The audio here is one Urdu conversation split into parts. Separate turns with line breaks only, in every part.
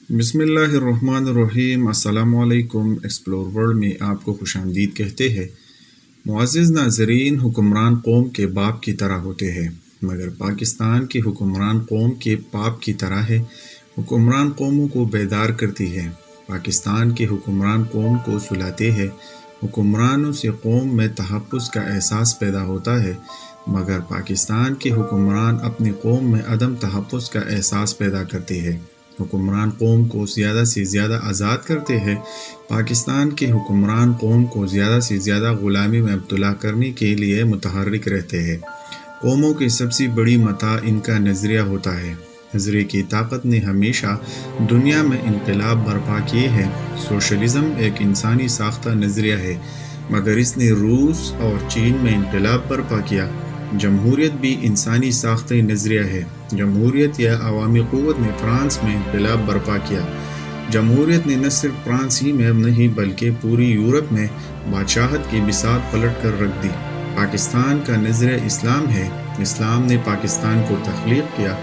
بسم اللہ الرحمن الرحیم۔ السلام علیکم۔ ایکسپلور ورلڈ میں آپ کو خوش آمدید کہتے ہیں۔ معزز ناظرین، حکمران قوم کے باپ کی طرح ہوتے ہیں، مگر پاکستان کے حکمران قوم کے باپ کی طرح ہے۔ حکمران قوموں کو بیدار کرتی ہے، پاکستان کے حکمران قوم کو سلاتے ہیں۔ حکمرانوں سے قوم میں تحفظ کا احساس پیدا ہوتا ہے، مگر پاکستان کے حکمران اپنی قوم میں عدم تحفظ کا احساس پیدا کرتے ہیں۔ حکمران قوم کو زیادہ سے زیادہ آزاد کرتے ہیں، پاکستان کے حکمران قوم کو زیادہ سے زیادہ غلامی میں مبتلا کرنے کے لیے متحرک رہتے ہیں۔ قوموں کی سب سے بڑی متاع ان کا نظریہ ہوتا ہے۔ نظریے کی طاقت نے ہمیشہ دنیا میں انقلاب برپا کیے ہیں۔ سوشلزم ایک انسانی ساختہ نظریہ ہے، مگر اس نے روس اور چین میں انقلاب برپا کیا۔ جمہوریت بھی انسانی ساختہ نظریہ ہے۔ جمہوریت یا عوامی قوت نے فرانس میں انقلاب برپا کیا۔ جمہوریت نے نہ صرف فرانس ہی میں نہیں بلکہ پوری یورپ میں بادشاہت کی بساط پلٹ کر رکھ دی۔ پاکستان کا نظریہ اسلام ہے۔ اسلام نے پاکستان کو تخلیق کیا۔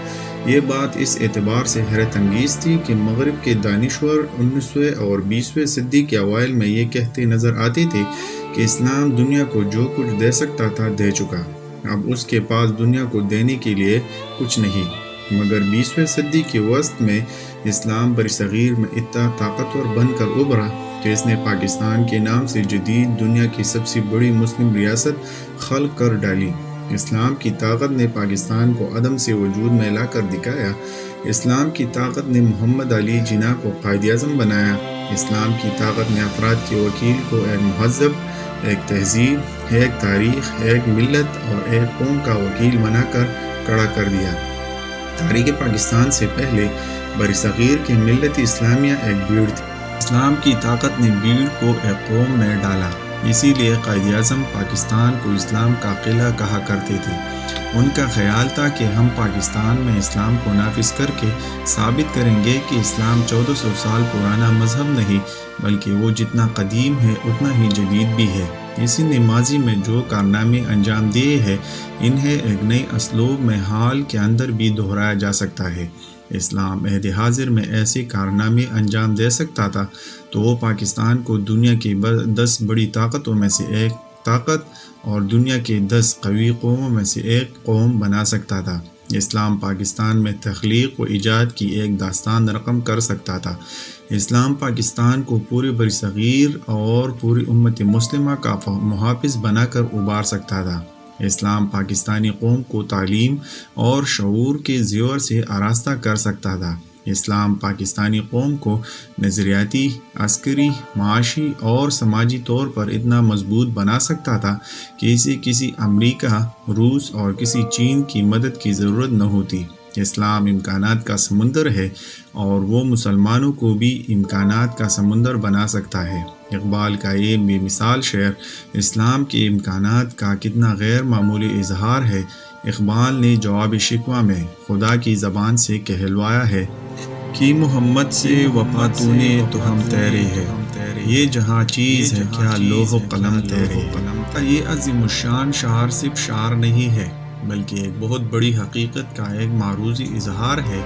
یہ بات اس اعتبار سے حیرت انگیز تھی کہ مغرب کے دانشور 19ویں اور 20ویں صدی کے اوائل میں یہ کہتے نظر آتے تھے کہ اسلام دنیا کو جو کچھ دے سکتا تھا دے چکا، اب اس کے پاس دنیا کو دینے کے لیے کچھ نہیں۔ مگر 20ویں صدی کے وسط میں اسلام برصغیر میں اتنا طاقتور بن کر ابھرا کہ اس نے پاکستان کے نام سے جدید دنیا کی سب سے بڑی مسلم ریاست خلق کر ڈالی۔ اسلام کی طاقت نے پاکستان کو عدم سے وجود میں لا کر دکھایا۔ اسلام کی طاقت نے محمد علی جناح کو قائد اعظم بنایا۔ اسلام کی طاقت نے افراد کے وکیل کو ایک مہذب، ایک تہذیب، ایک تاریخ، ایک ملت اور ایک قوم کا وکیل بنا کر کھڑا کر دیا۔ تاریخ پاکستان سے پہلے برصغیر کی ملت اسلامیہ ایک بھیڑ تھی۔ اسلام کی طاقت نے بھیڑ کو ایک قوم میں ڈالا۔ اسی لیے قائد اعظم پاکستان کو اسلام کا قلعہ کہا کرتے تھے۔ ان کا خیال تھا کہ ہم پاکستان میں اسلام کو نافذ کر کے ثابت کریں گے کہ اسلام 1400 سال پرانا مذہب نہیں، بلکہ وہ جتنا قدیم ہے اتنا ہی جدید بھی ہے۔ اسی نے ماضی میں جو کارنامے انجام دیے ہیں، انہیں ایک نئے اسلوب میں حال کے اندر بھی دہرایا جا سکتا ہے۔ اسلام عہد حاضر میں ایسے کارنامے انجام دے سکتا تھا تو وہ پاکستان کو دنیا کی 10 بڑی طاقتوں میں سے ایک طاقت اور دنیا کے 10 قوی قوموں میں سے ایک قوم بنا سکتا تھا۔ اسلام پاکستان میں تخلیق و ایجاد کی ایک داستان رقم کر سکتا تھا۔ اسلام پاکستان کو پورے برصغیر اور پوری امت مسلمہ کا محافظ بنا کر ابھار سکتا تھا۔ اسلام پاکستانی قوم کو تعلیم اور شعور کے زیور سے آراستہ کر سکتا تھا۔ اسلام پاکستانی قوم کو نظریاتی، عسکری، معاشی اور سماجی طور پر اتنا مضبوط بنا سکتا تھا کہ اسے کسی امریکہ، روس اور کسی چین کی مدد کی ضرورت نہ ہوتی۔ اسلام امکانات کا سمندر ہے اور وہ مسلمانوں کو بھی امکانات کا سمندر بنا سکتا ہے۔ اقبال کا یہ بے مثال شعر اسلام کے امکانات کا کتنا غیر معمولی اظہار ہے۔ اقبال نے جواب شکوہ میں خدا کی زبان سے کہلوایا ہے کہ محمد سے وفا تو نے تو ہم تیرے ہے، یہ جہاں چیز ہے کیا لوح و قلم تیرے۔ یہ عظیم الشان شعر صرف شعر نہیں ہے بلکہ ایک بہت بڑی حقیقت کا ایک معروضی اظہار ہے۔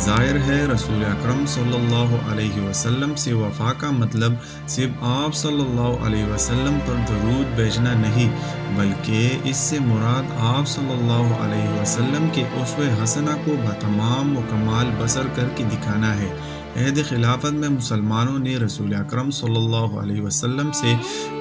ظاہر ہے رسول اکرم صلی اللہ علیہ وسلم سے وفا کا مطلب صرف آپ صلی اللہ علیہ وسلم پر درود بھیجنا نہیں، بلکہ اس سے مراد آپ صلی اللہ علیہ وسلم کے اسوہ حسنہ کو بتمام و کمال بسر کر کے دکھانا ہے۔ عہد خلافت میں مسلمانوں نے رسول اکرم صلی اللہ علیہ وسلم سے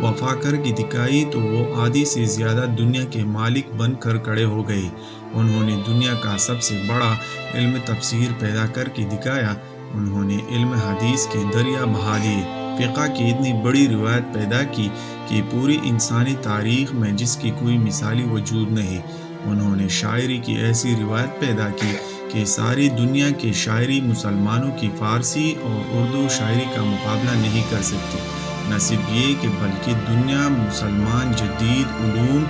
وفا کر کے دکھائی تو وہ آدھی سے زیادہ دنیا کے مالک بن کر کھڑے ہو گئے۔ انہوں نے دنیا کا سب سے بڑا علم تفسیر پیدا کر کے دکھایا۔ انہوں نے علم حدیث کے دریا بہا دیے، فقہ کی اتنی بڑی روایت پیدا کی کہ پوری انسانی تاریخ میں جس کی کوئی مثالی وجود نہیں۔ انہوں نے شاعری کی ایسی روایت پیدا کی کہ ساری دنیا کی شاعری مسلمانوں کی فارسی اور اردو شاعری کا مقابلہ نہیں کر سکتی۔ نہ صرف یہ کہ بلکہ دنیا مسلمان جدید علوم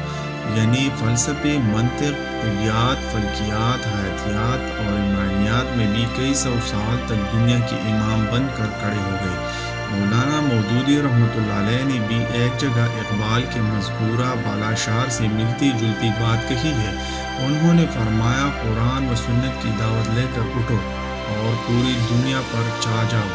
یعنی فلسفے، منطق، طبیعت، فلکیات، حیاتیات اور عمرانیات میں بھی کئی سو سال تک دنیا کے امام بن کر کھڑے ہو گئے۔ مولانا مودودی رحمۃ اللہ علیہ نے بھی ایک جگہ اقبال کے مذکورہ بالا شعر سے ملتی جلتی بات کہی ہے۔ انہوں نے فرمایا قرآن و سنت کی دعوت لے کر اٹھو، اور پوری دنیا پر چھا جاؤ۔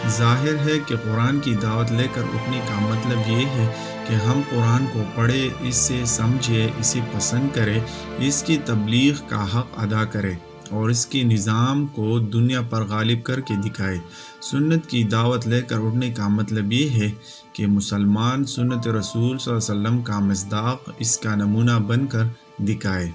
ظاہر ہے کہ قرآن کی دعوت لے کر اٹھنے کا مطلب یہ ہے کہ ہم قرآن کو پڑھیں، اس سے سمجھیں، اسے پسند کریں، اس کی تبلیغ کا حق ادا کریں اور اس کے نظام کو دنیا پر غالب کر کے دکھائیں۔ سنت کی دعوت لے کر اٹھنے کا مطلب یہ ہے کہ مسلمان سنت رسول صلی اللہ علیہ وسلم کا مصداق، اس کا نمونہ بن کر دکھائے۔